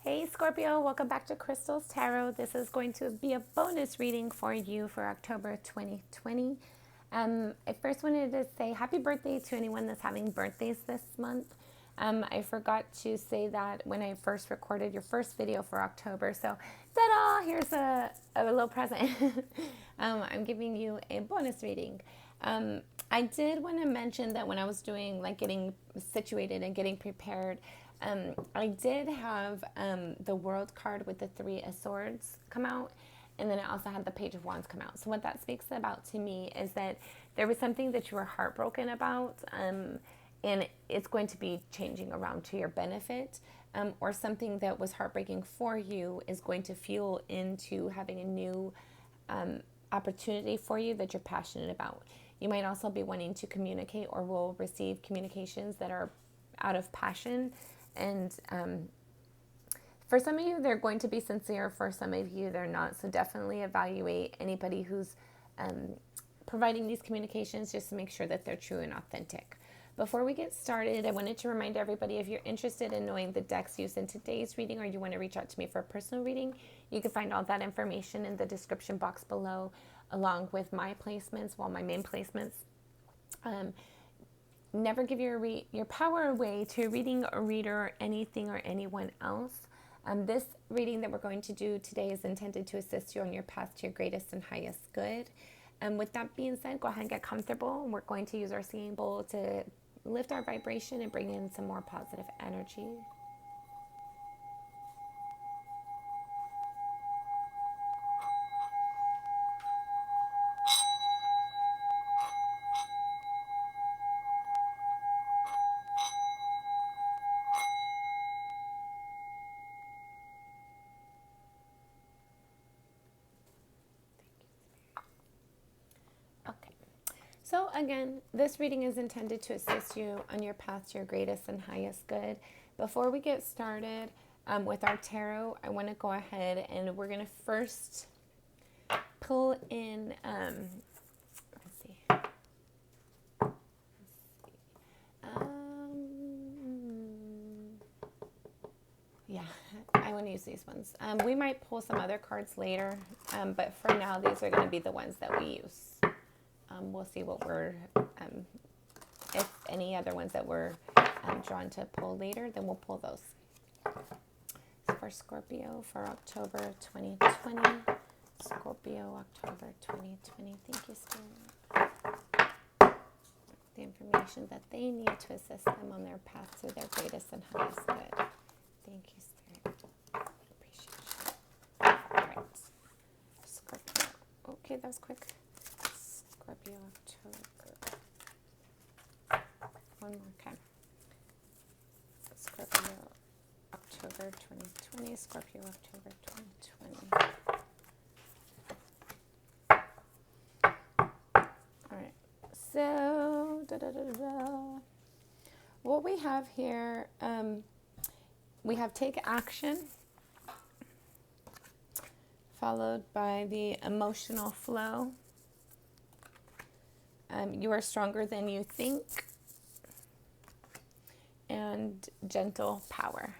Hey Scorpio, welcome back to Crystal's Tarot. This is going to be a bonus reading for you for October 2020. I first wanted to say happy birthday to anyone that's having birthdays this month. I forgot to say that when I first recorded your first video for October. So, ta-da! Here's a little present. I'm giving you a bonus reading. I did want to mention that when I was doing like getting situated and getting prepared, I did have the World card with the Three of Swords come out, and then I also had the Page of Wands come out. So what that speaks about to me is that there was something that you were heartbroken about, and it's going to be changing around to your benefit, or something that was heartbreaking for you is going to fuel into having a new opportunity for you that you're passionate about. You might also be wanting to communicate or will receive communications that are out of passion. And for some of you, they're going to be sincere. For some of you, they're not. So definitely evaluate anybody who's providing these communications just to make sure that they're true and authentic. Before we get started, I wanted to remind everybody, if you're interested in knowing the decks used in today's reading, or you want to reach out to me for a personal reading, you can find all that information in the description box below, along with my placements, my main placements. Never give your power away to reading a reader, anything, or anyone else. This reading that we're going to do today is intended to assist you on your path to your greatest and highest good. With that being said, go ahead and get comfortable. We're going to use our singing bowl to lift our vibration and bring in some more positive energy. Okay. So again, this reading is intended to assist you on your path to your greatest and highest good. Before we get started with our tarot, I want to go ahead and we're going to first pull in, let's see. Yeah, I want to use these ones. We might pull some other cards later, but for now, these are going to be the ones that we use. We'll see what if any other ones that we're drawn to pull later, then we'll pull those. So for Scorpio for October 2020. Scorpio, October 2020. Thank you, Spirit. The information that they need to assist them on their path to their greatest and highest good. Thank you, Spirit. Appreciate you. All right. Scorpio. Okay, that was quick. Scorpio, October. One more. Okay. Scorpio, October 2020. Scorpio, October 2020. All right. So, what we have here, we have take action, followed by the emotional flow. You are stronger than you think, and gentle power.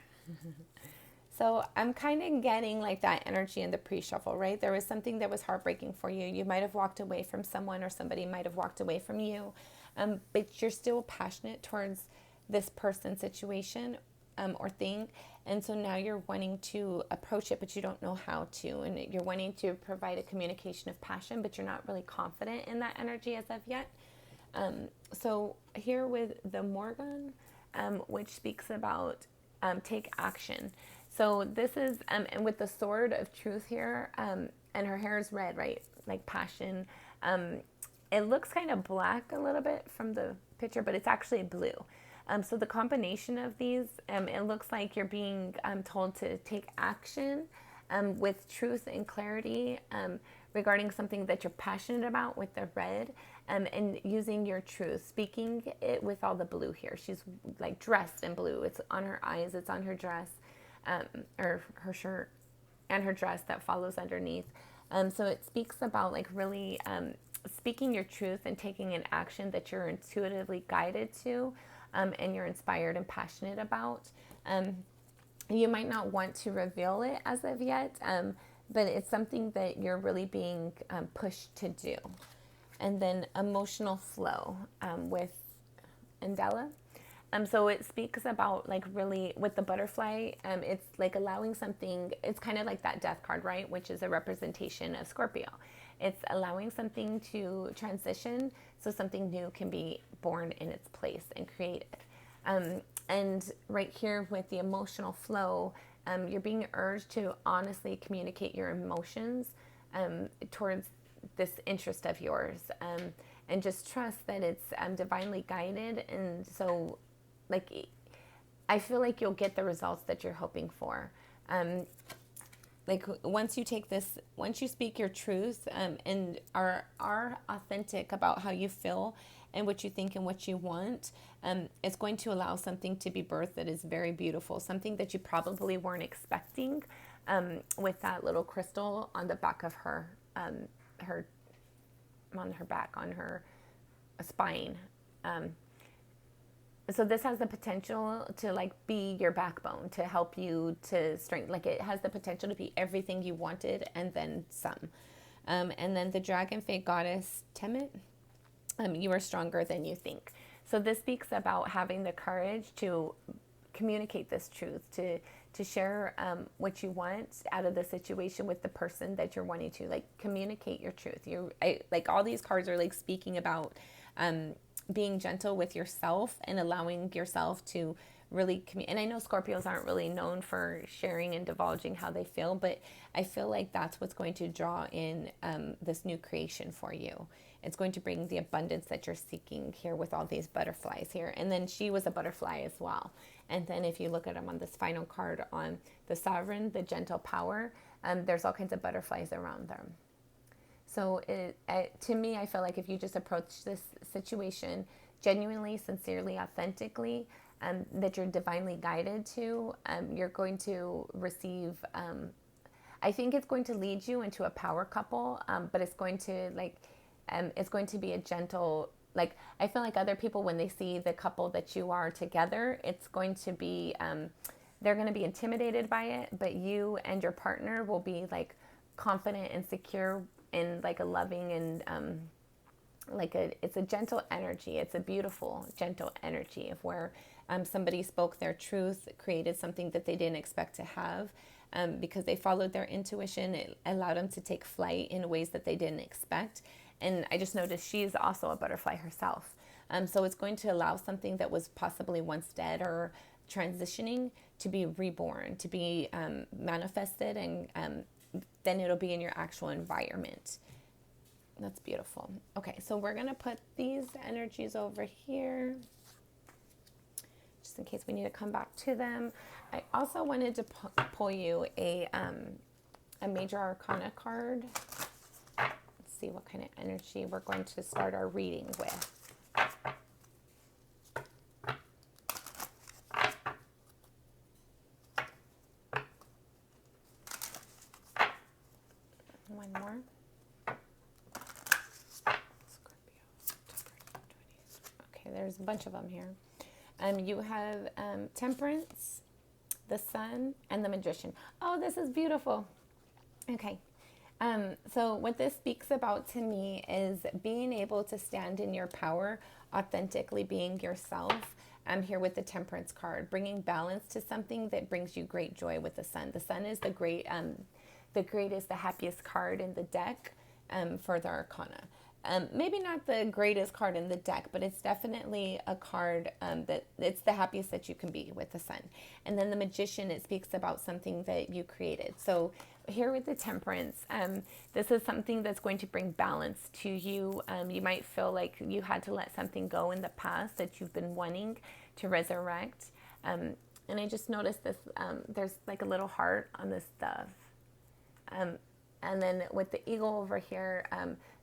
So I'm kind of getting like that energy in the pre-shuffle, right? There was something that was heartbreaking for you. You might have walked away from someone, or somebody might have walked away from you, but you're still passionate towards this person, situation, or thing. And so now you're wanting to approach it, but you don't know how to. And you're wanting to provide a communication of passion, but you're not really confident in that energy as of yet. So here with the Morgan, which speaks about take action. So this is, and with the sword of truth here, and her hair is red, right? Like passion. It looks kind of black a little bit from the picture, but it's actually blue. So the combination of these, it looks like you're being told to take action with truth and clarity regarding something that you're passionate about with the red, and using your truth, speaking it with all the blue here. She's like dressed in blue. It's on her eyes, it's on her dress, or her shirt, and her dress that follows underneath. So it speaks about like really speaking your truth and taking an action that you're intuitively guided to, and you're inspired and passionate about. You might not want to reveal it as of yet, but it's something that you're really being pushed to do. And then emotional flow with Andela. So it speaks about like really with the butterfly, it's like allowing something, it's kind of like that death card, right? Which is a representation of Scorpio. It's allowing something to transition so something new can be born in its place and created. And right here with the emotional flow, you're being urged to honestly communicate your emotions towards this interest of yours, and just trust that it's divinely guided. And so, like, I feel like you'll get the results that you're hoping for. Like once you take this, once you speak your truth, and are authentic about how you feel and what you think and what you want, it's going to allow something to be birthed that is very beautiful, something that you probably weren't expecting, with that little crystal on the back of her on her back, on her spine. So this has the potential to like be your backbone, to help you to strengthen, like it has the potential to be everything you wanted and then some. And then the Dragonfae goddess Temet, you are stronger than you think. So this speaks about having the courage to communicate this truth, to share what you want out of the situation with the person that you're wanting to, like, communicate your truth. Like all these cards are like speaking about being gentle with yourself and allowing yourself to really and I know Scorpios aren't really known for sharing and divulging how they feel, but I feel like that's what's going to draw in this new creation for you. It's going to bring the abundance that you're seeking here with all these butterflies here. And then she was a butterfly as well. And then if you look at them on this final card on the Sovereign, the gentle power, there's all kinds of butterflies around them. So to me, I feel like if you just approach this situation genuinely, sincerely, authentically, that you're divinely guided to, you're going to receive, I think it's going to lead you into a power couple, but it's going to it's going to be a gentle, like, I feel like other people, when they see the couple that you are together, it's going to be, they're going to be intimidated by it, but you and your partner will be like confident and secure in like a loving and it's a gentle energy. It's a beautiful, gentle energy of where somebody spoke their truth, created something that they didn't expect to have, because they followed their intuition. It allowed them to take flight in ways that they didn't expect. And I just noticed she's also a butterfly herself. So it's going to allow something that was possibly once dead or transitioning to be reborn, to be manifested, and then it'll be in your actual environment. That's beautiful. Okay, so we're going to put these energies over here, just in case we need to come back to them. I also wanted to pull you a major arcana card. Let's see what kind of energy we're going to start our reading with. One more. Okay, there's a bunch of them here. You have Temperance, the Sun, and the Magician. Oh, this is beautiful. Okay. So what this speaks about to me is being able to stand in your power, authentically being yourself. I'm here with the Temperance card, bringing balance to something that brings you great joy with the Sun. The Sun is the greatest, the happiest card in the deck for the Arcana. Maybe not the greatest card in the deck, but it's definitely a card that it's the happiest that you can be with the Sun. And then the Magician, it speaks about something that you created. So here with the Temperance, this is something that's going to bring balance to you. You might feel like you had to let something go in the past that you've been wanting to resurrect. And I just noticed this, there's like a little heart on this dove. And then with the eagle over here,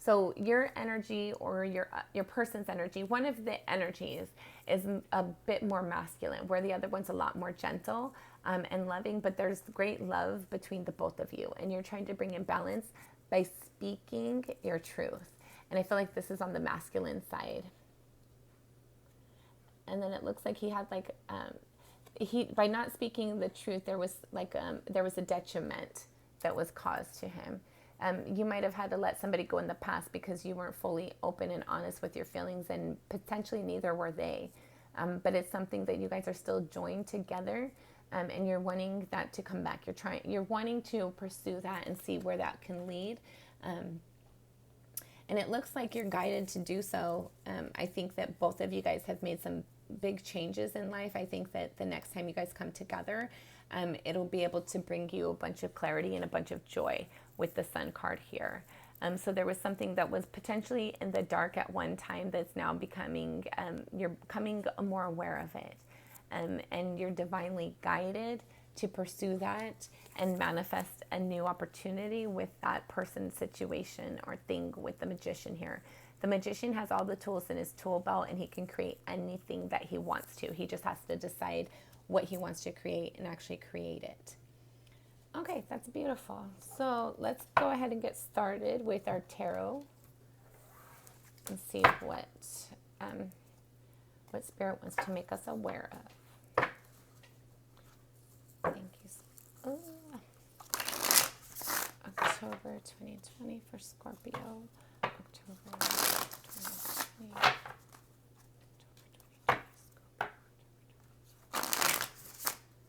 so your energy or your person's energy, one of the energies is a bit more masculine, where the other one's a lot more gentle and loving, but there's great love between the both of you, and you're trying to bring in balance by speaking your truth. And I feel like this is on the masculine side. And then it looks like he had like, by not speaking the truth, there was like there was a detriment that was caused to him. You might have had to let somebody go in the past because you weren't fully open and honest with your feelings, and potentially neither were they. But it's something that you guys are still joined together, and you're wanting that to come back. You're wanting to pursue that and see where that can lead. And it looks like you're guided to do so. I think that both of you guys have made some big changes in life. I think that the next time you guys come together, it'll be able to bring you a bunch of clarity and a bunch of joy with the Sun card here. So there was something that was potentially in the dark at one time that's now becoming, you're becoming more aware of it. And you're divinely guided to pursue that and manifest a new opportunity with that person, situation, or thing with the Magician here. The Magician has all the tools in his tool belt, and he can create anything that he wants to. He just has to decide what he wants to create and actually create it. Okay, that's beautiful. So let's go ahead and get started with our tarot and see what Spirit wants to make us aware of. Thank you. Oh. October 2020 for Scorpio. October 2020.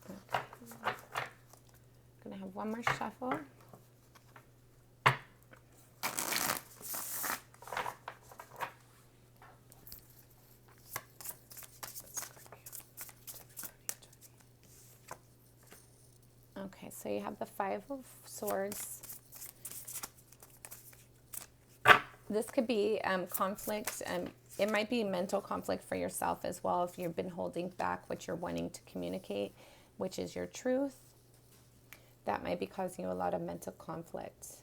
Okay. I'm going to have one more shuffle. Okay, so you have the Five of Swords. This could be conflict. It might be mental conflict for yourself as well if you've been holding back what you're wanting to communicate, which is your truth. That might be causing you a lot of mental conflict.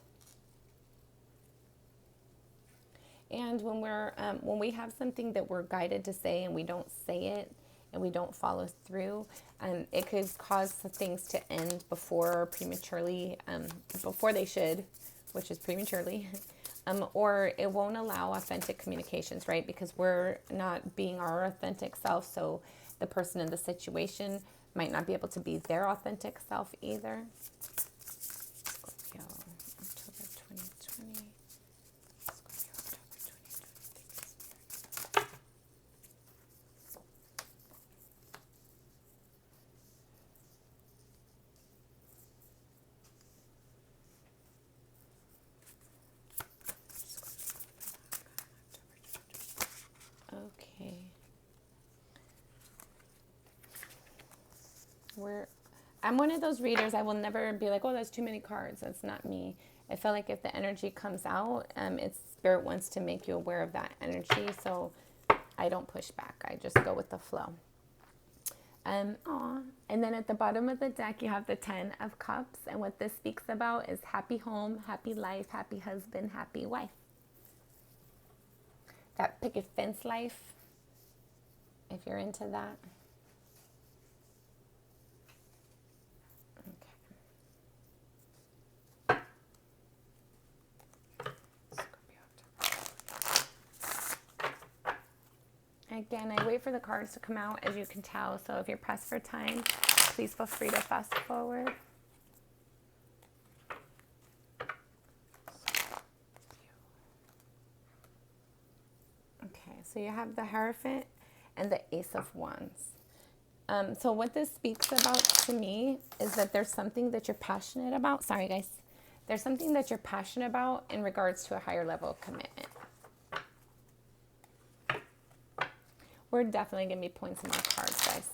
And when we have something that we're guided to say and we don't say it and we don't follow through, it could cause things to end before prematurely, before they should, which is prematurely. Or it won't allow authentic communications, right? Because we're not being our authentic self, so the person in the situation might not be able to be their authentic self either. Scorpio, October 2020. Scorpio, October 2020. Okay. I'm one of those readers, I will never be like, oh, that's too many cards. That's not me. I feel like if the energy comes out, it's Spirit wants to make you aware of that energy. So I don't push back. I just go with the flow. And then at the bottom of the deck, you have the 10 of Cups. And what this speaks about is happy home, happy life, happy husband, happy wife. That picket fence life, if you're into that. Okay. Again, I wait for the cards to come out, as you can tell. So if you're pressed for time, please feel free to fast forward. So you have the Hierophant and the Ace of Wands. So what this speaks about to me is that there's something that you're passionate about. Sorry, guys. There's something that you're passionate about in regards to a higher level of commitment. We're definitely going to be pulling some more cards, guys.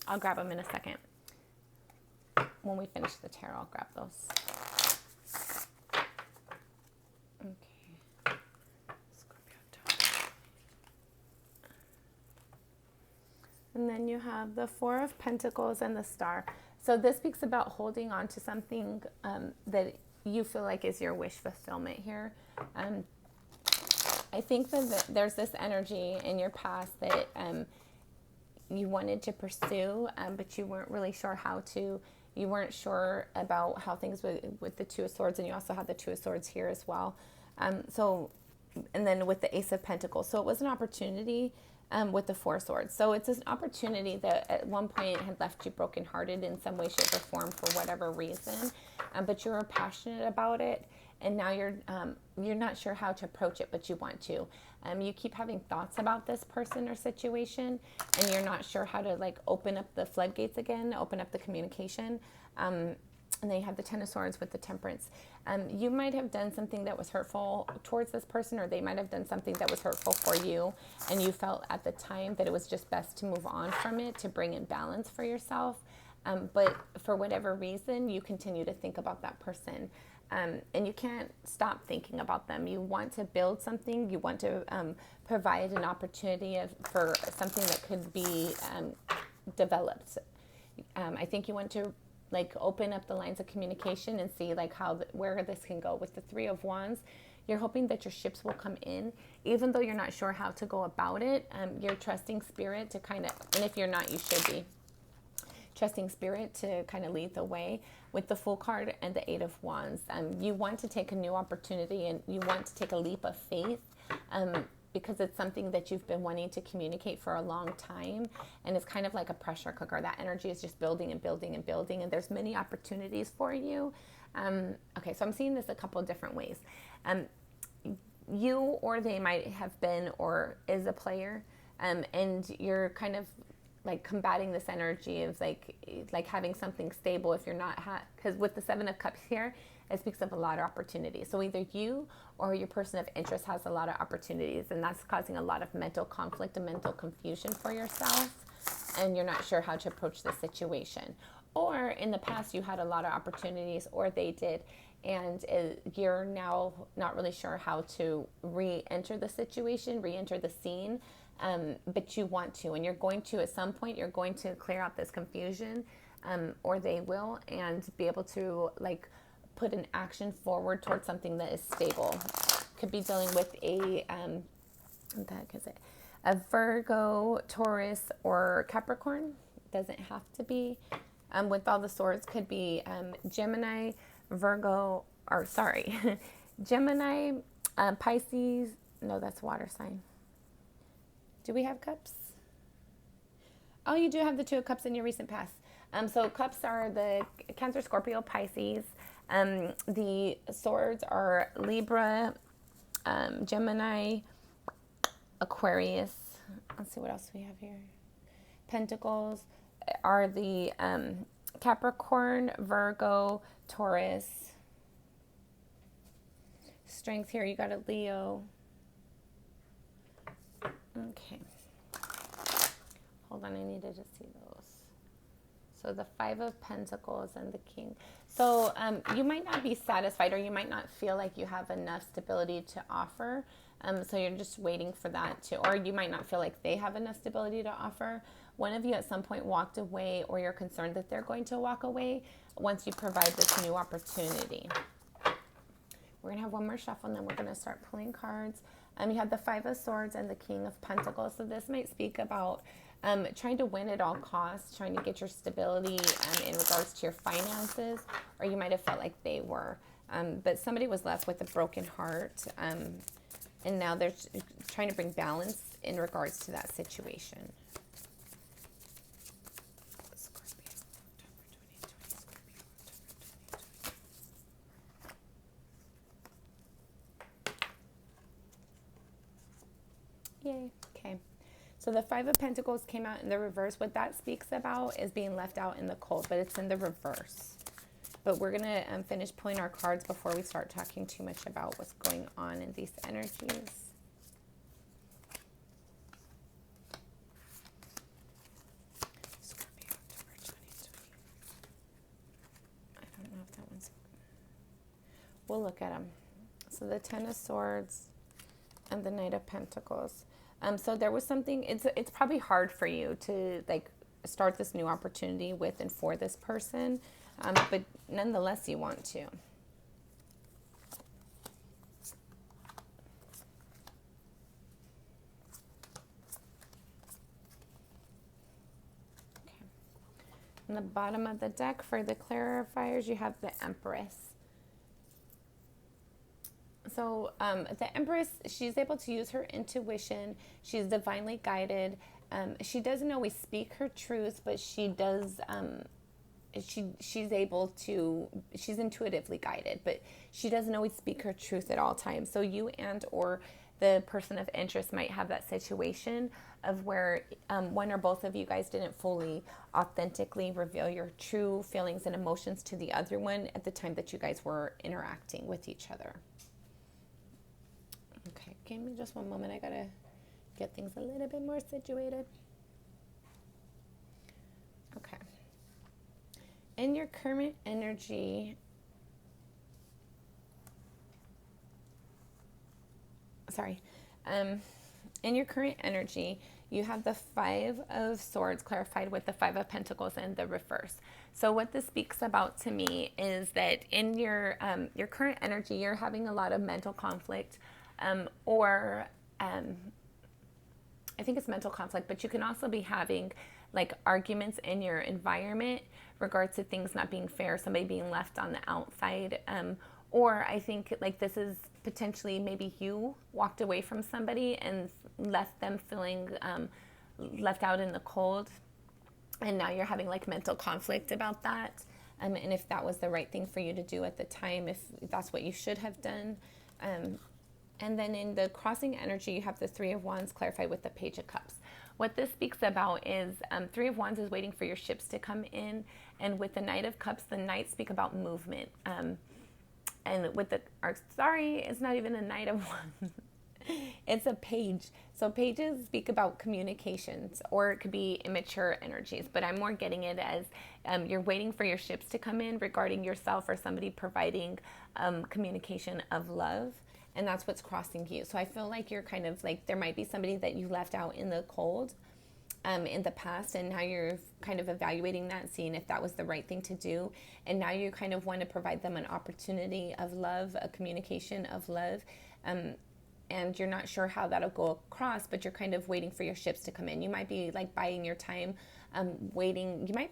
I'll grab them in a second. When we finish the tarot, I'll grab those. And then you have the Four of Pentacles and the Star. So this speaks about holding on to something that you feel like is your wish fulfillment here. I think that there's this energy in your past that you wanted to pursue, but you weren't really sure how to. You weren't sure about how things with the Two of Swords, and you also had the Two of Swords here as well. And then with the Ace of Pentacles. So it was an opportunity with the Four Swords. So it's an opportunity that at one point had left you brokenhearted in some way, shape, or form for whatever reason, but you were passionate about it, and now you're not sure how to approach it, but you want to. You keep having thoughts about this person or situation, and you're not sure how to like open up the floodgates again, open up the communication. And then you have the Ten of Swords with the Temperance. You might have done something that was hurtful towards this person, or they might have done something that was hurtful for you, and you felt at the time that it was just best to move on from it to bring in balance for yourself. But for whatever reason, you continue to think about that person. And you can't stop thinking about them. You want to build something. You want to provide an opportunity for something that could be developed. I think you want to like open up the lines of communication and see like where this can go. With the Three of Wands, you're hoping that your ships will come in, even though you're not sure how to go about it. You're trusting spirit to kind of, and if you're not, you should be trusting spirit to kind of lead the way. With the Fool card and the Eight of Wands, you want to take a new opportunity, and you want to take a leap of faith, because it's something that you've been wanting to communicate for a long time, and it's kind of like a pressure cooker. That energy is just building and building and building, and there's many opportunities for you. Okay, so I'm seeing this a couple of different ways. You or they might have been or is a player, and you're kind of like combating this energy of like having something stable. If you're not, because with the Seven of Cups here, it speaks of a lot of opportunities. So either you or your person of interest has a lot of opportunities, and that's causing a lot of mental conflict and mental confusion for yourself, and you're not sure how to approach the situation. Or in the past, you had a lot of opportunities, or they did, and you're now not really sure how to re-enter the situation, re-enter the scene, but you want to, and you're going to, at some point, you're going to clear out this confusion, or they will, and be able to like put an action forward towards something that is stable. Could be dealing with a what the heck is it? A Virgo, Taurus, or Capricorn. Doesn't have to be. With all the swords, could be Gemini, Virgo, or sorry, Gemini, Pisces. No, that's water sign. Do we have cups? Oh, you do have the Two of Cups in your recent past. So cups are the Cancer, Scorpio, Pisces. The swords are Libra, Gemini, Aquarius. Let's see what else we have here. Pentacles are the Capricorn, Virgo, Taurus. Strength here, you got a Leo. Okay. Hold on, I needed to see those. So the Five of Pentacles and the King. So you might not be satisfied, or you might not feel like you have enough stability to offer. So you're just waiting for that to, or you might not feel like they have enough stability to offer. One of you at some point walked away, or you're concerned that they're going to walk away once you provide this new opportunity. We're going to have one more shuffle, and then we're going to start pulling cards. You have the Five of Swords and the King of Pentacles. So this might speak about trying to win at all costs, trying to get your stability in regards to your finances, or you might have felt like they were. But somebody was left with a broken heart, and now they're trying to bring balance in regards to that situation. Yay. Okay. So the Five of Pentacles came out in the reverse. What that speaks about is being left out in the cold, but it's in the reverse. But we're going to finish pulling our cards before we start talking too much about what's going on in these energies. Scorpio, October 2020. I don't know if that one's... We'll look at them. So the Ten of Swords and the Knight of Pentacles. So there was something, it's probably hard for you to like start this new opportunity with and for this person, but nonetheless you want to. Okay. On the bottom of the deck for the clarifiers, you have the Empress. So the Empress, she's able to use her intuition. She's divinely guided. She doesn't always speak her truth, but she does. She's able to. She's intuitively guided, but she doesn't always speak her truth at all times. So you and or the person of interest might have that situation of where one or both of you guys didn't fully, authentically reveal your true feelings and emotions to the other one at the time that you guys were interacting with each other. Okay, give me just one moment. I gotta get things a little bit more situated. Okay. In your current energy, in your current energy, you have the Five of Swords clarified with the Five of Pentacles and the reverse. So what this speaks about to me is that in your current energy, you're having a lot of mental conflict, I think it's mental conflict, but you can also be having like arguments in your environment regards to things not being fair, somebody being left on the outside. Or I think like this is potentially maybe you walked away from somebody and left them feeling left out in the cold. And now you're having like mental conflict about that. And if that was the right thing for you to do at the time, if that's what you should have done. And then in the crossing energy, you have the Three of Wands clarified with the Page of Cups. What this speaks about is Three of Wands is waiting for your ships to come in. And with the Knight of Cups, the Knights speak about movement. And with the, it's not even a Knight of Wands. It's a page. So pages speak about communications, or it could be immature energies. But I'm more getting it as you're waiting for your ships to come in regarding yourself or somebody providing communication of love. And that's what's crossing you. So I feel like you're kind of like, there might be somebody that you left out in the cold in the past, and now you're kind of evaluating that, seeing if that was the right thing to do. And now you kind of want to provide them an opportunity of love, a communication of love. And you're not sure how that'll go across, but you're kind of waiting for your ships to come in. You might be like buying your time, waiting. You might,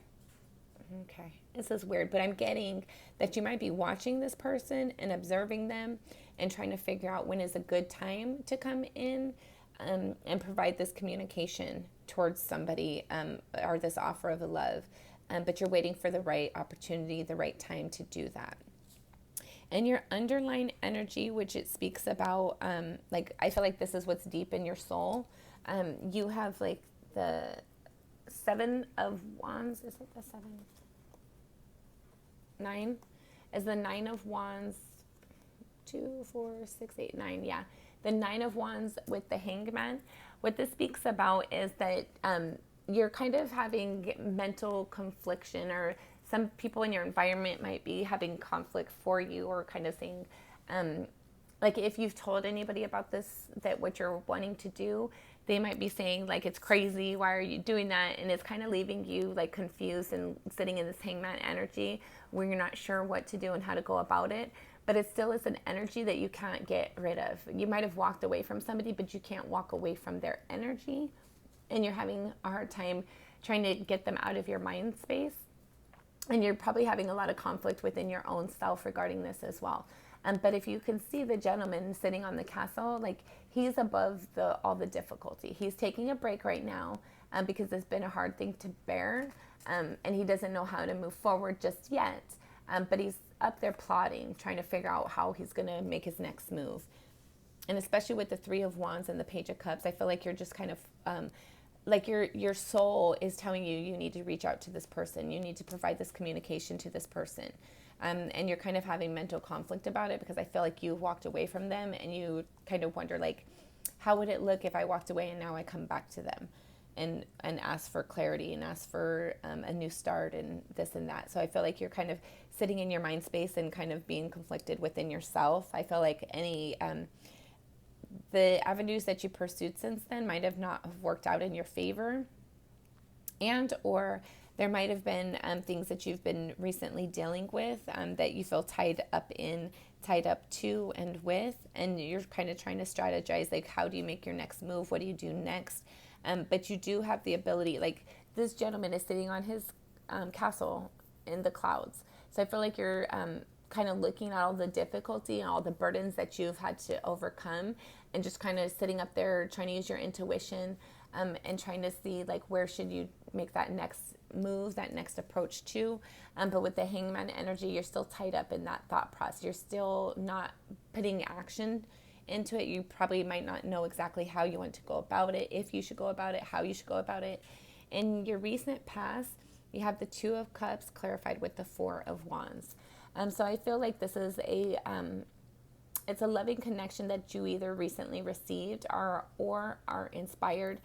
okay, this is weird, but I'm getting that you might be watching this person and observing them and trying to figure out when is a good time to come in and provide this communication towards somebody or this offer of love. But you're waiting for the right opportunity, the right time to do that. And your underlying energy, which it speaks about, like, I feel like this is what's deep in your soul. You have like the Seven of Wands. Is it the seven? 9 is the Nine of Wands. 2, 4, 6, 8, 9. Yeah. The Nine of Wands with the Hangman. What this speaks about is that you're kind of having mental confliction, or some people in your environment might be having conflict for you, or kind of saying, like if you've told anybody about this, that what you're wanting to do, they might be saying like, it's crazy, why are you doing that? And it's kind of leaving you like confused and sitting in this Hangman energy where you're not sure what to do and how to go about it. But it still is an energy that you can't get rid of. You might have walked away from somebody, but you can't walk away from their energy. And you're having a hard time trying to get them out of your mind space. And you're probably having a lot of conflict within your own self regarding this as well. But if you can see the gentleman sitting on the castle, like he's above all the difficulty. He's taking a break right now because it's been a hard thing to bear. And he doesn't know how to move forward just yet. But he's up there plotting, trying to figure out how he's going to make his next move. And especially with the Three of Wands and the Page of Cups, I feel like you're just kind of like your soul is telling you, you need to reach out to this person. You need to provide this communication to this person. And you're kind of having mental conflict about it because I feel like you walked away from them and you kind of wonder like, how would it look if I walked away and now I come back to them and ask for clarity and ask for a new start and this and that. So I feel like you're kind of sitting in your mind space and kind of being conflicted within yourself. I feel like the avenues that you pursued since then might have not have worked out in your favor, and or there might have been things that you've been recently dealing with that you feel tied up to and with, and you're kind of trying to strategize like, how do you make your next move? What do you do next? But you do have the ability, like this gentleman is sitting on his castle in the clouds. So I feel like you're kind of looking at all the difficulty and all the burdens that you've had to overcome, and just kind of sitting up there trying to use your intuition, and trying to see like where should you make that next move, that next approach to. But with the Hangman energy, you're still tied up in that thought process. You're still not putting action into it. You probably might not know exactly how you want to go about it, if you should go about it, how you should go about it. In your recent past, you have the Two of Cups clarified with the Four of Wands. So I feel like this is it's a loving connection that you either recently received or are inspired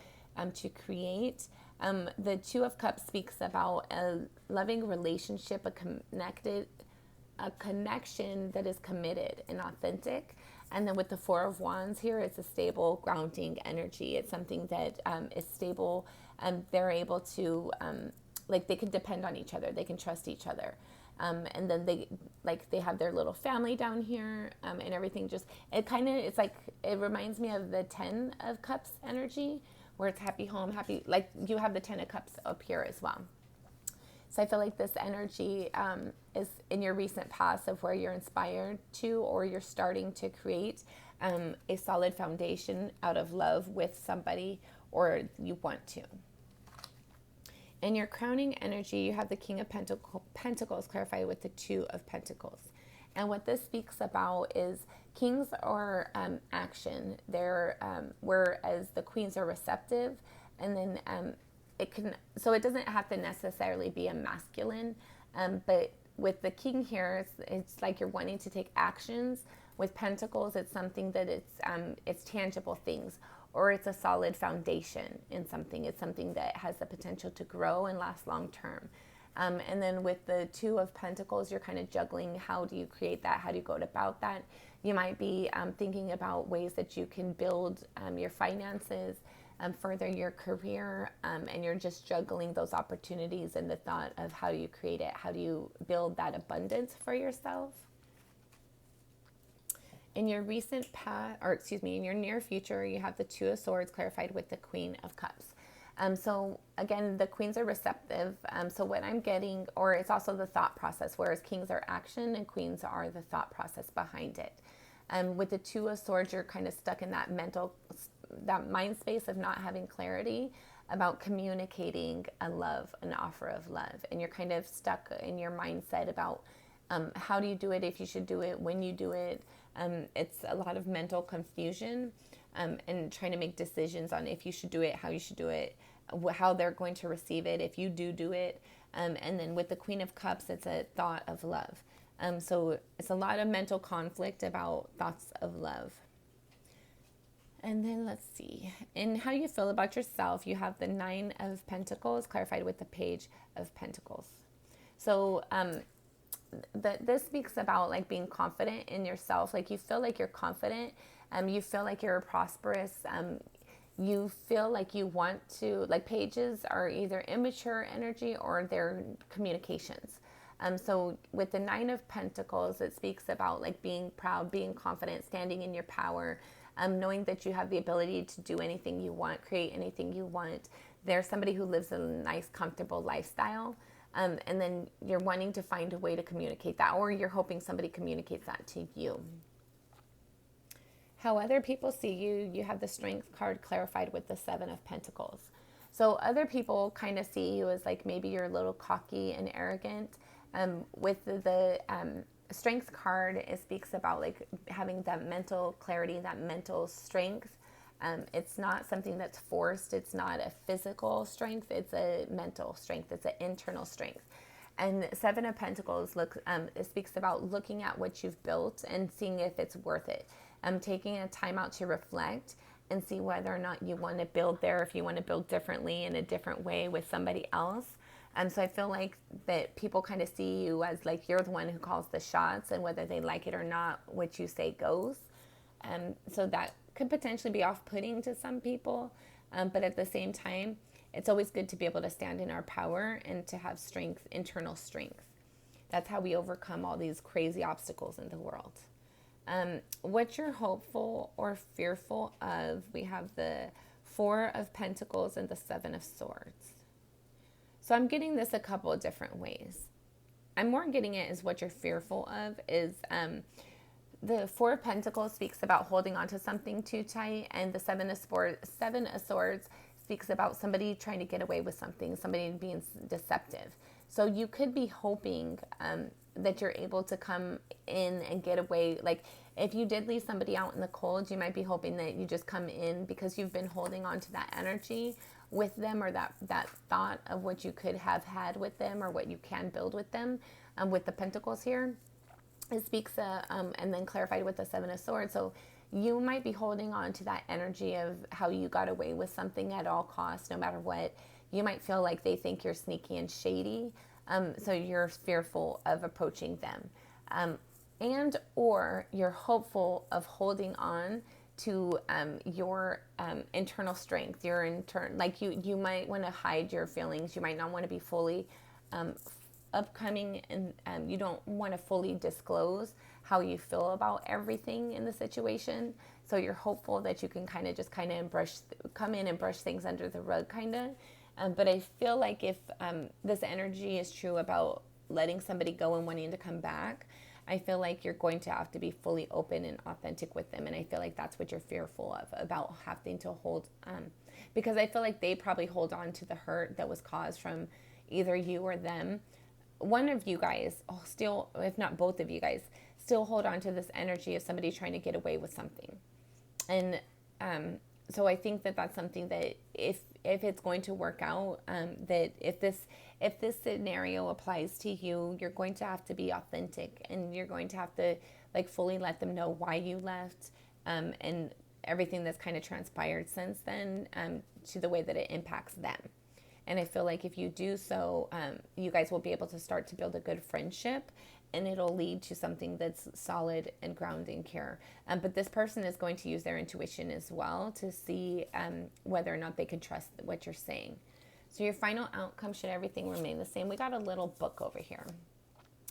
to create. The Two of Cups speaks about a loving relationship, a connection that is committed and authentic. And then with the Four of Wands here, it's a stable, grounding energy. It's something that is stable, and they're able to, they can depend on each other. They can trust each other. And then they have their little family down here, and everything it reminds me of the Ten of Cups energy, where it's happy home, happy, like you have the Ten of Cups up here as well. So I feel like this energy is in your recent past of where you're inspired to, or you're starting to create a solid foundation out of love with somebody, or you want to. In your crowning energy, you have the King of Pentacles clarified with the Two of Pentacles. And what this speaks about is kings are action. They're whereas the queens are receptive, and then it doesn't have to necessarily be a masculine, but with the king here, it's like you're wanting to take actions. With pentacles, it's something that it's tangible things, or it's a solid foundation in something. It's something that has the potential to grow and last long term. And then with the Two of Pentacles, you're kind of juggling, how do you create that? How do you go about that? You might be thinking about ways that you can build your finances, further your career, and you're just juggling those opportunities and the thought of how do you create it? How do you build that abundance for yourself? In your recent past, in your near future, you have the Two of Swords clarified with the Queen of Cups. So again, the queens are receptive. So what I'm getting, or it's also the thought process, whereas kings are action and queens are the thought process behind it. With the Two of Swords, you're kind of stuck in that mind space of not having clarity about communicating an offer of love. And you're kind of stuck in your mindset about how do you do it, if you should do it, when you do it. It's a lot of mental confusion, and trying to make decisions on if you should do it, how you should do it, how they're going to receive it, if you do it. And then with the Queen of Cups, it's a thought of love. So it's a lot of mental conflict about thoughts of love. And then let's see. In how you feel about yourself, you have the Nine of Pentacles clarified with the Page of Pentacles. So this speaks about like being confident in yourself. Like you feel like you're confident. You feel like you're prosperous. You feel like you want to, like pages are either immature energy or they're communications. So with the Nine of Pentacles, it speaks about like being proud, being confident, standing in your power, knowing that you have the ability to do anything you want, create anything you want. There's somebody who lives a nice, comfortable lifestyle. And then you're wanting to find a way to communicate that, or you're hoping somebody communicates that to you. How other people see you, you have the Strength card clarified with the Seven of Pentacles. So other people kind of see you as like maybe you're a little cocky and arrogant. With the Strength card, it speaks about like having that mental clarity, that mental strength. It's not something that's forced. It's not a physical strength. It's a mental strength. It's an internal strength. And Seven of Pentacles it speaks about looking at what you've built and seeing if it's worth it. Taking a time out to reflect and see whether or not you want to build there, if you want to build differently in a different way with somebody else. So I feel like that people kind of see you as like you're the one who calls the shots, and whether they like it or not, what you say goes. So that could potentially be off-putting to some people. But at the same time, it's always good to be able to stand in our power and to have strength, internal strength. That's how we overcome all these crazy obstacles in the world. What you're hopeful or fearful of, we have the Four of Pentacles and the Seven of Swords. So I'm getting this a couple of different ways. I'm more getting it is what you're fearful of is the Four of Pentacles speaks about holding on to something too tight, and the Seven of Swords speaks about somebody trying to get away with something, somebody being deceptive. So you could be hoping that you're able to come in and get away. Like if you did leave somebody out in the cold, you might be hoping that you just come in because you've been holding on to that energy with them, or that thought of what you could have had with them or what you can build with them. With the Pentacles here, it speaks and then clarified with the Seven of Swords. So you might be holding on to that energy of how you got away with something at all costs, no matter what. You might feel like they think you're sneaky and shady, so you're fearful of approaching them, and or you're hopeful of holding on to your internal strength, your like you might want to hide your feelings. You might not want to be fully upcoming, and you don't want to fully disclose how you feel about everything in the situation. So you're hopeful that you can come in and brush things under the rug, kind of. But I feel like if this energy is true about letting somebody go and wanting to come back, I feel like you're going to have to be fully open and authentic with them. And I feel like that's what you're fearful of, about having to hold, because I feel like they probably hold on to the hurt that was caused from either you or them. One of you guys still, if not both of you guys, still hold on to this energy of somebody trying to get away with something. And so I think that that's something that if it's going to work out, that if this scenario applies to you, you're going to have to be authentic, and you're going to have to like fully let them know why you left, and everything that's kind of transpired since then, to the way that it impacts them. And I feel like if you do so, you guys will be able to start to build a good friendship, and it'll lead to something that's solid and grounding here. But this person is going to use their intuition as well to see whether or not they can trust what you're saying. So your final outcome, should everything remain the same, we got a little book over here.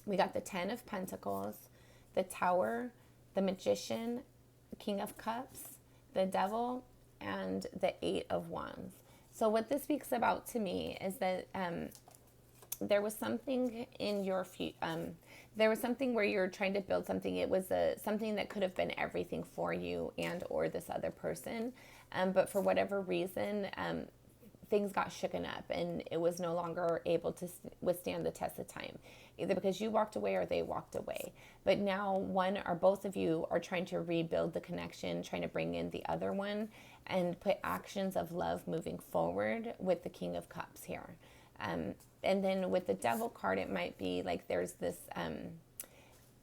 We got the 10 of Pentacles, the Tower, the Magician, the King of Cups, the Devil, and the 8 of Wands. So what this speaks about to me is that there was something in your there was something where you're trying to build something. It was something that could have been everything for you and or this other person, but for whatever reason, things got shooken up, and it was no longer able to withstand the test of time, either because you walked away or they walked away. But now one or both of you are trying to rebuild the connection, trying to bring in the other one and put actions of love moving forward with the King of Cups here. And then with the Devil card, it might be like there's this,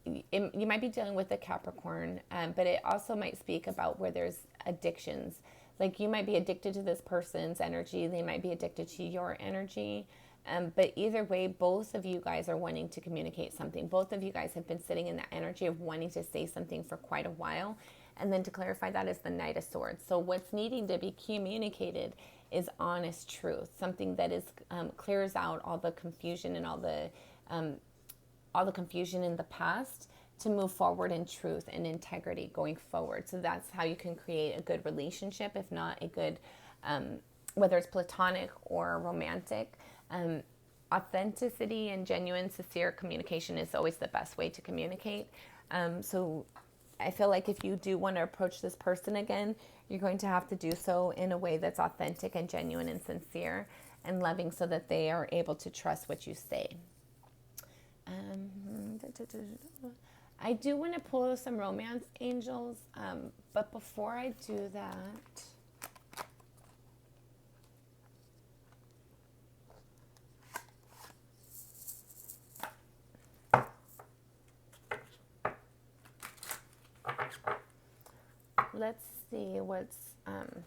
you might be dealing with a Capricorn, but it also might speak about where there's addictions. Like you might be addicted to this person's energy. They might be addicted to your energy. But either way, both of you guys are wanting to communicate something. Both of you guys have been sitting in that energy of wanting to say something for quite a while. And then to clarify, that is the Knight of Swords. So what's needing to be communicated is honest truth, something that is clears out all the confusion and all the confusion in the past, to move forward in truth and integrity going forward. So that's how you can create a good relationship, if not a good, whether it's platonic or romantic. Authenticity and genuine, sincere communication is always the best way to communicate. So I feel like if you do want to approach this person again, you're going to have to do so in a way that's authentic and genuine and sincere and loving, so that they are able to trust what you say. I do want to pull some romance angels, but before I do that, let's see what's, sorry.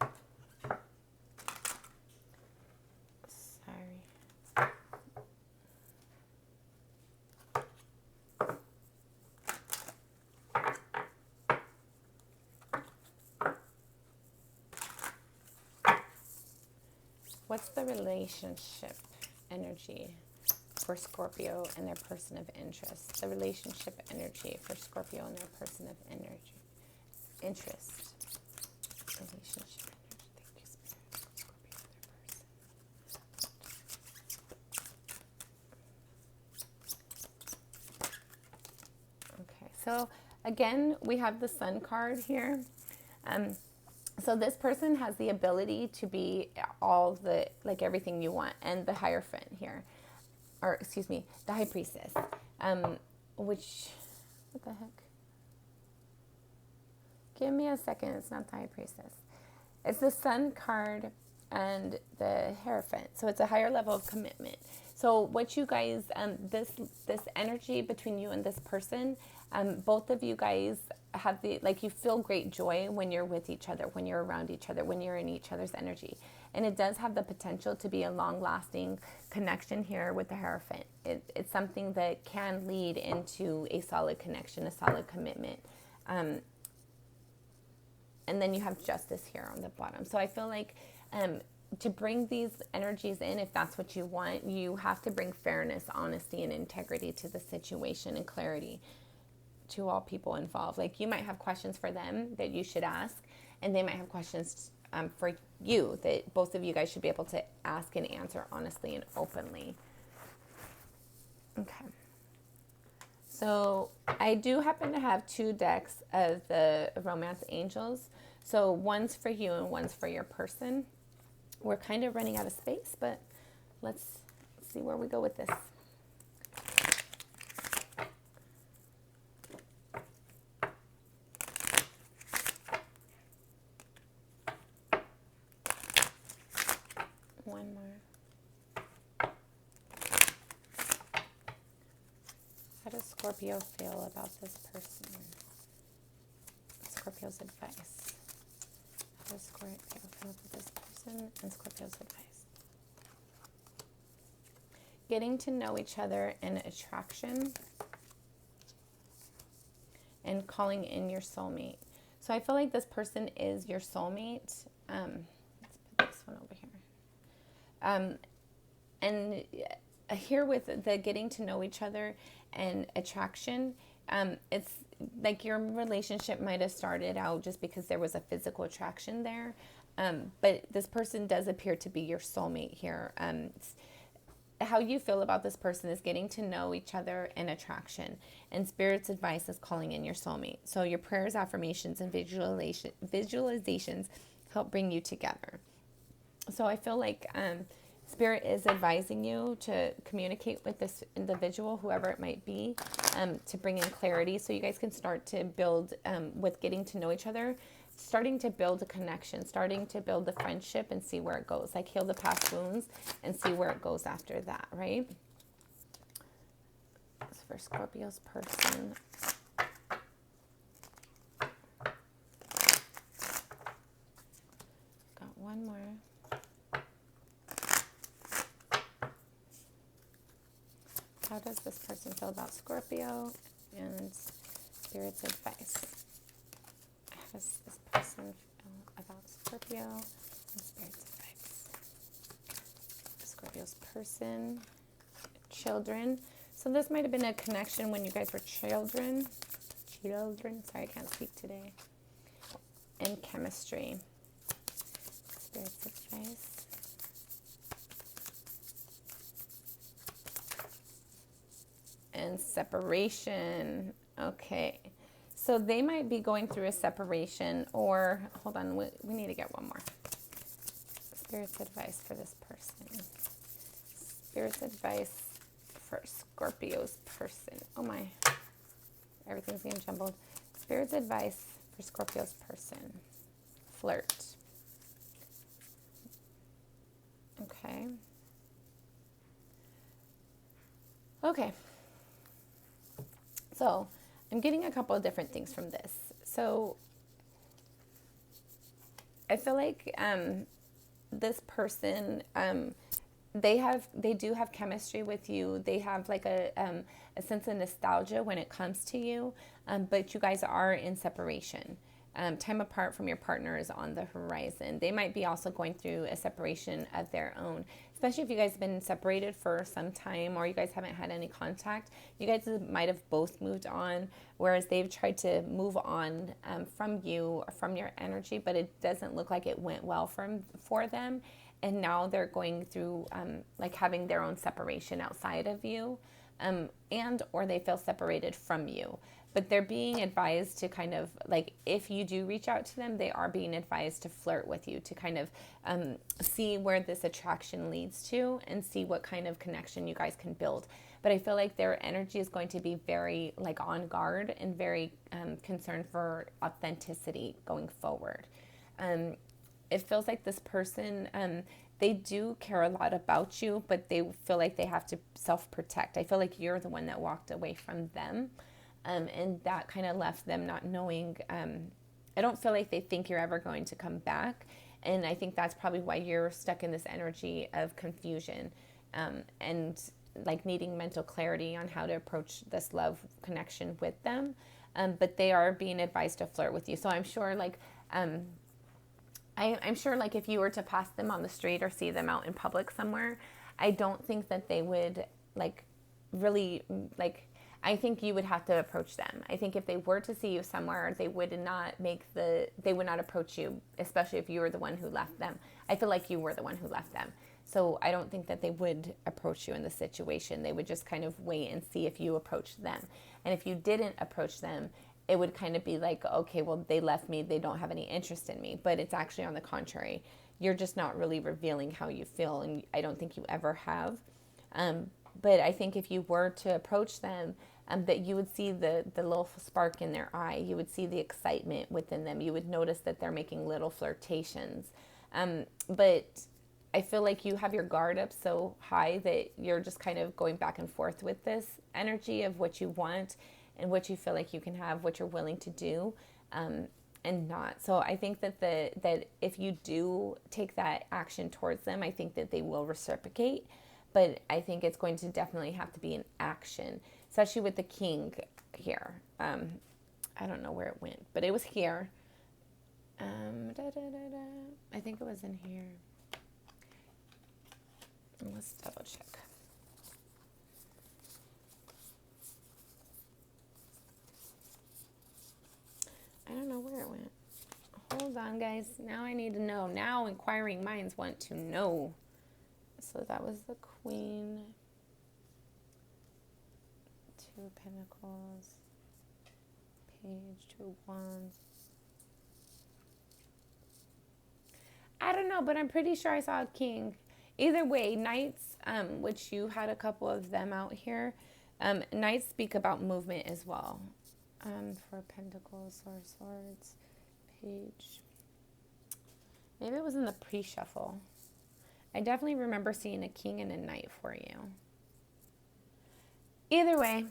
What's the relationship energy for Scorpio and their person of interest? The relationship energy for Scorpio and their person of interest. Relationship energy. Thank you, Spirit. Scorpio and their person. So again, we have the Sun card here. So this person has the ability to be all the, like everything you want, and the Hierophant here, or excuse me, the High Priestess, which, what the heck? Give me a second, it's not the High Priestess. It's the Sun card and the Hierophant. So it's a higher level of commitment. So what you guys, this energy between you and this person, both of you guys have the, like, you feel great joy when you're with each other, when you're around each other, when you're in each other's energy. And it does have the potential to be a long-lasting connection here with the Hierophant. It's something that can lead into a solid connection, a solid commitment. And then you have Justice here on the bottom. So I feel like to bring these energies in, if that's what you want, you have to bring fairness, honesty, and integrity to the situation, and clarity to all people involved. Like, you might have questions for them that you should ask, and they might have questions for you that both of you guys should be able to ask and answer honestly and openly. Okay. So I do happen to have 2 decks of the Romance Angels. So one's for you and one's for your person. We're kind of running out of space, but let's see where we go with this. One more. How does Scorpio feel about this person? Scorpio's advice. How does Scorpio feel about this person and Scorpio's advice? Getting to know each other and attraction, and calling in your soulmate. So I feel like this person is your soulmate. Let's put this one over here. And here with the getting to know each other and attraction, it's like your relationship might have started out just because there was a physical attraction there. But this person does appear to be your soulmate here. How you feel about this person is getting to know each other and attraction. And Spirit's advice is calling in your soulmate. So your prayers, affirmations, and visualizations help bring you together. So I feel like Spirit is advising you to communicate with this individual, whoever it might be, to bring in clarity so you guys can start to build, with getting to know each other, starting to build a connection, starting to build a friendship and see where it goes. Like, heal the past wounds and see where it goes after that, right? So for Scorpio's person. Got one more. How does this person feel about Scorpio and Spirit's advice? How does this person feel about Scorpio and Spirit's advice? Scorpio's person, children. So this might have been a connection when you guys were children. Sorry, I can't speak today. And chemistry. Spirit's advice. And separation. Okay. So they might be going through a separation, or hold on, we need to get one more. Spirit's advice for this person. Spirit's advice for Scorpio's person. Oh my, everything's getting jumbled. Spirit's advice for Scorpio's person. Flirt. Okay. Okay. So I'm getting a couple of different things from this. So I feel like this person, they do have chemistry with you. They have like a sense of nostalgia when it comes to you, but you guys are in separation. Time apart from your partner is on the horizon. They might be also going through a separation of their own, especially if you guys have been separated for some time or you guys haven't had any contact. You guys might have both moved on, whereas they've tried to move on from you, from your energy, but it doesn't look like it went well for them. And now they're going through like having their own separation outside of you. and or they feel separated from you. But they're being advised to kind of, like, if you do reach out to them, they are being advised to flirt with you, to kind of see where this attraction leads to and see what kind of connection you guys can build. But I feel like their energy is going to be very, like, on guard and very concerned for authenticity going forward. It feels like this person, they do care a lot about you, but they feel like they have to self-protect. I feel like you're the one that walked away from them. And that kind of left them not knowing. I don't feel like they think you're ever going to come back. And I think that's probably why you're stuck in this energy of confusion and like needing mental clarity on how to approach this love connection with them. But they are being advised to flirt with you. So I'm sure like, I'm sure like if you were to pass them on the street or see them out in public somewhere, I don't think that they would like really like, I think you would have to approach them. I think if they were to see you somewhere, they would not approach you, especially if you were the one who left them. I feel like you were the one who left them. So I don't think that they would approach you in this situation. They would just kind of wait and see if you approached them. And if you didn't approach them, it would kind of be like, okay, well, they left me. They don't have any interest in me. But it's actually on the contrary. You're just not really revealing how you feel. And I don't think you ever have. But I think if you were to approach them, that you would see the little spark in their eye. You would see the excitement within them. You would notice that they're making little flirtations. But I feel like you have your guard up so high that you're just kind of going back and forth with this energy of what you want and what you feel like you can have, what you're willing to do, and not. So I think that if you do take that action towards them, I think that they will reciprocate. But I think it's going to definitely have to be an action, especially with the king here. I don't know where it went, but it was here. I think it was in here. Let's double check. I don't know where it went. Hold on, guys. Now I need to know. Now inquiring minds want to know. So that was the Queen, 2 of Pentacles, Page, 2 of Wands. I don't know, but I'm pretty sure I saw a King. Either way, Knights, which you had a couple of them out here, Knights speak about movement as well. 4 Pentacles or Swords, Page. Maybe it was in the pre-shuffle. I definitely remember seeing a king and a knight for you. Either way,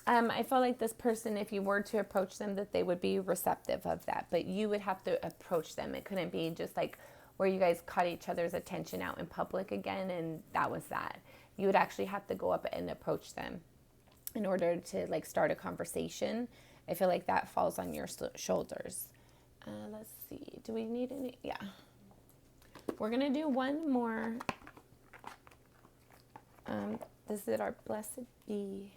I felt like this person, if you were to approach them, that they would be receptive of that. But you would have to approach them. It couldn't be just like where you guys caught each other's attention out in public again, and that was that. You would actually have to go up and approach them in order to like start a conversation. I feel like that falls on your shoulders. Let's see. Do we need any? Yeah. We're going to do one more. This is our Blessed Bee.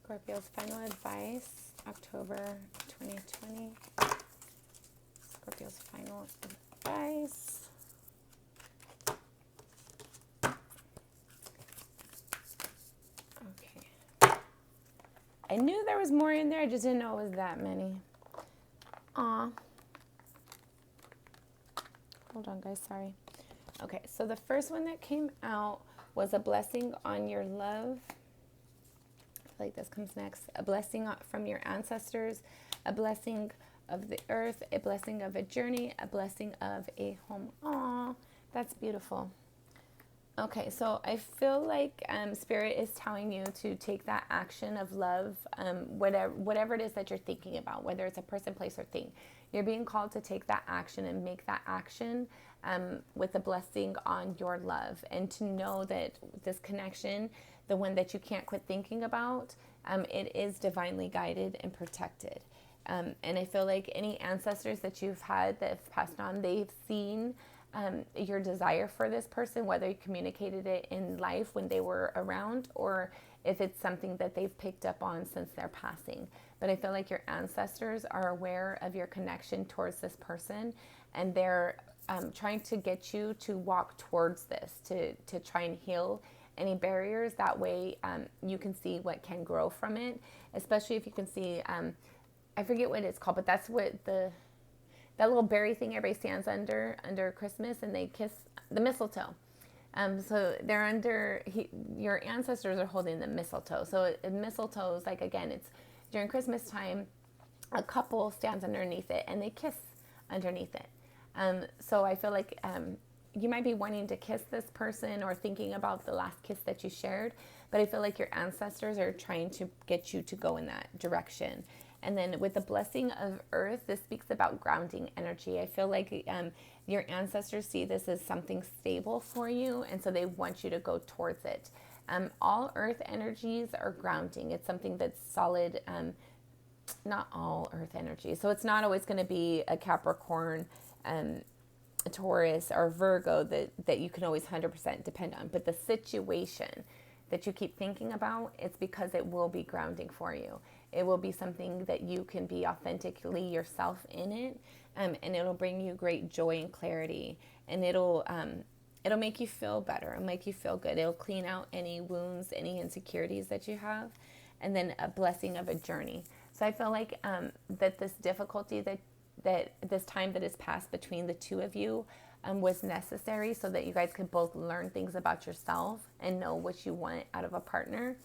Scorpio's final advice, October 2020. Scorpio's final advice. Okay. I knew there was more in there. I just didn't know it was that many. Aw. Hold on, guys. Sorry. Okay, so the first one that came out was a blessing on your love. I feel like this comes next. A blessing from your ancestors, a blessing of the earth, a blessing of a journey, a blessing of a home. Aw, that's beautiful. Okay, so I feel like Spirit is telling you to take that action of love, whatever it is that you're thinking about, whether it's a person, place, or thing. You're being called to take that action and make that action with a blessing on your love, and to know that this connection, the one that you can't quit thinking about, it is divinely guided and protected. And I feel like any ancestors that you've had that have passed on, they've seen your desire for this person, whether you communicated it in life when they were around, or if it's something that they've picked up on since their passing. But I feel like your ancestors are aware of your connection towards this person, and they're trying to get you to walk towards this, to try and heal any barriers. That way you can see what can grow from it, especially if you can see, I forget what it's called, but that's what that little berry thing everybody stands under Christmas, and they kiss the mistletoe. So they're your ancestors are holding the mistletoe. So mistletoe is like, again, it's during Christmas time, a couple stands underneath it and they kiss underneath it. So I feel like you might be wanting to kiss this person or thinking about the last kiss that you shared, but I feel like your ancestors are trying to get you to go in that direction. And then with the blessing of earth, this speaks about grounding energy. I feel like your ancestors see this as something stable for you, and so they want you to go towards it. All earth energies are grounding. It's something that's solid. Not all earth energy. So it's not always going to be a Capricorn, a Taurus, or Virgo that you can always 100% depend on. But the situation that you keep thinking about, it's because it will be grounding for you. It will be something that you can be authentically yourself in it, and it'll bring you great joy and clarity, and it'll make you feel better. It'll make you feel good. It'll clean out any wounds, any insecurities that you have, and then a blessing of a journey. So I feel like that this difficulty that this time that has passed between the two of you was necessary, so that you guys could both learn things about yourself and know what you want out of a partner,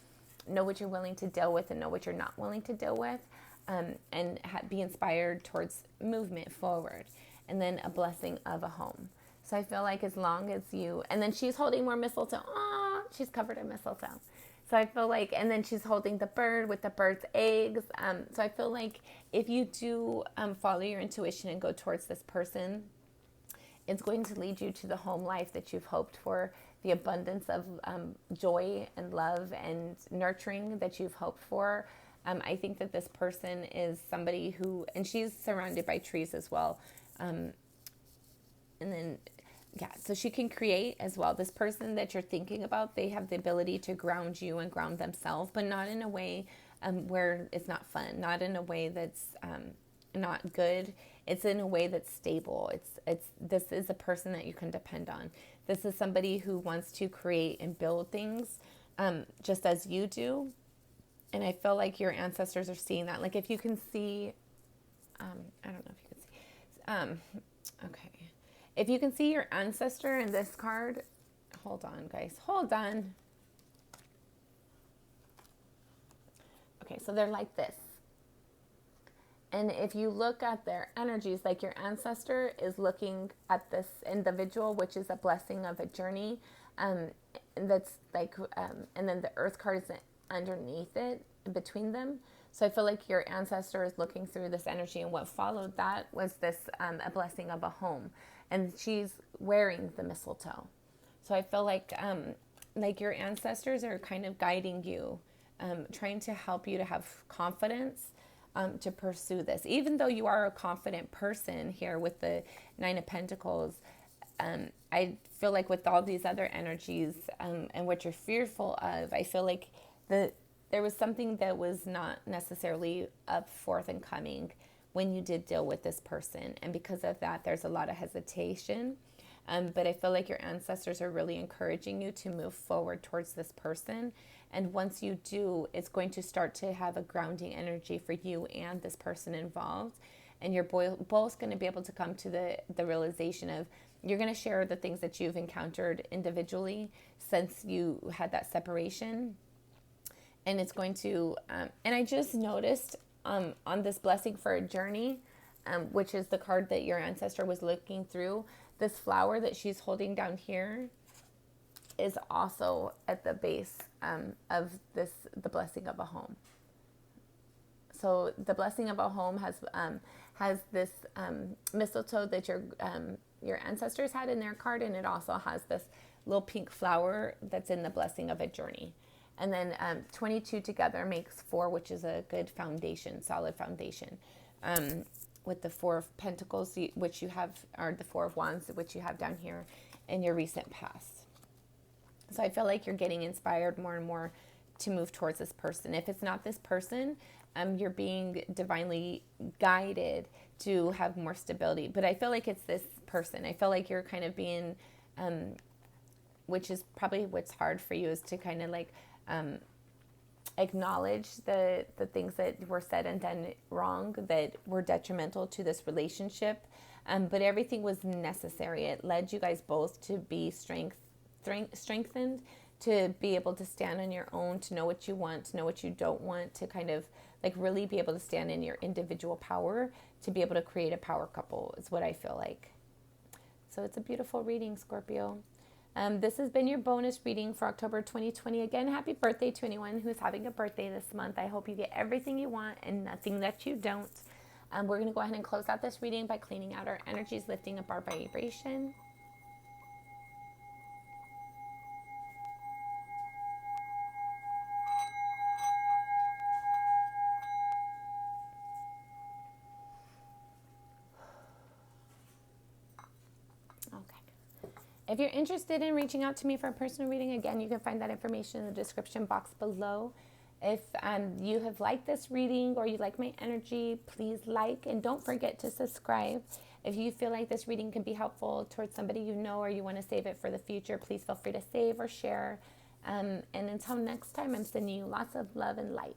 know what you're willing to deal with and know what you're not willing to deal with, and be inspired towards movement forward. And then a blessing of a home. So I feel like as long as you, and then she's holding more mistletoe. Ah, she's covered in mistletoe. So I feel like, and then she's holding the bird with the bird's eggs. So I feel like if you do follow your intuition and go towards this person, it's going to lead you to the home life that you've hoped for, the abundance of joy and love and nurturing that you've hoped for. I think that this person is somebody who, and she's surrounded by trees as well. And then, yeah, so she can create as well. This person that you're thinking about, they have the ability to ground you and ground themselves, but not in a way where it's not fun, not in a way that's not good. It's in a way that's stable. This is a person that you can depend on. This is somebody who wants to create and build things just as you do. And I feel like your ancestors are seeing that. Like if you can see, I don't know if you can see, okay. If you can see your ancestor in this card, hold on guys, hold on. Okay, so they're like this. And if you look at their energies, like your ancestor is looking at this individual, which is a blessing of a journey. And that's like, and then the earth card is underneath it, between them. So I feel like your ancestor is looking through this energy, and what followed that was this, a blessing of a home. And she's wearing the mistletoe. So I feel like your ancestors are kind of guiding you, trying to help you to have confidence, to pursue this. Even though you are a confident person here with the Nine of Pentacles, I feel like with all these other energies and what you're fearful of, I feel like there was something that was not necessarily up forth and coming when you did deal with this person. And because of that, there's a lot of hesitation. But I feel like your ancestors are really encouraging you to move forward towards this person. And once you do, it's going to start to have a grounding energy for you and this person involved. And you're both going to be able to come to the realization of, you're going to share the things that you've encountered individually since you had that separation. And it's going to, and I just noticed on this blessing for a journey, which is the card that your ancestor was looking through, this flower that she's holding down here is also at the base of the blessing of a home. So the blessing of a home has this mistletoe that your ancestors had in their card, and it also has this little pink flower that's in the blessing of a journey. And then 22 together makes 4, which is a good foundation, solid foundation. with the Four of Pentacles, which you have, or the Four of Wands, which you have down here in your recent past. So I feel like you're getting inspired more and more to move towards this person. If it's not this person, you're being divinely guided to have more stability. But I feel like it's this person. I feel like you're kind of being, which is probably what's hard for you, is to kind of like acknowledge the things that were said and done wrong that were detrimental to this relationship. But everything was necessary. It led you guys both to be strengthened, to be able to stand on your own, to know what you want, to know what you don't want, to kind of like really be able to stand in your individual power, to be able to create a power couple is what I feel like. So it's a beautiful reading, Scorpio. This has been your bonus reading for October 2020. Again, happy birthday to anyone who's having a birthday this month. I hope you get everything you want and nothing that you don't. We're going to go ahead and close out this reading by cleaning out our energies, lifting up our vibration. If you're interested in reaching out to me for a personal reading, again, you can find that information in the description box below. If you have liked this reading or you like my energy, please like and don't forget to subscribe. If you feel like this reading can be helpful towards somebody you know or you want to save it for the future, please feel free to save or share. And until next time, I'm sending you lots of love and light.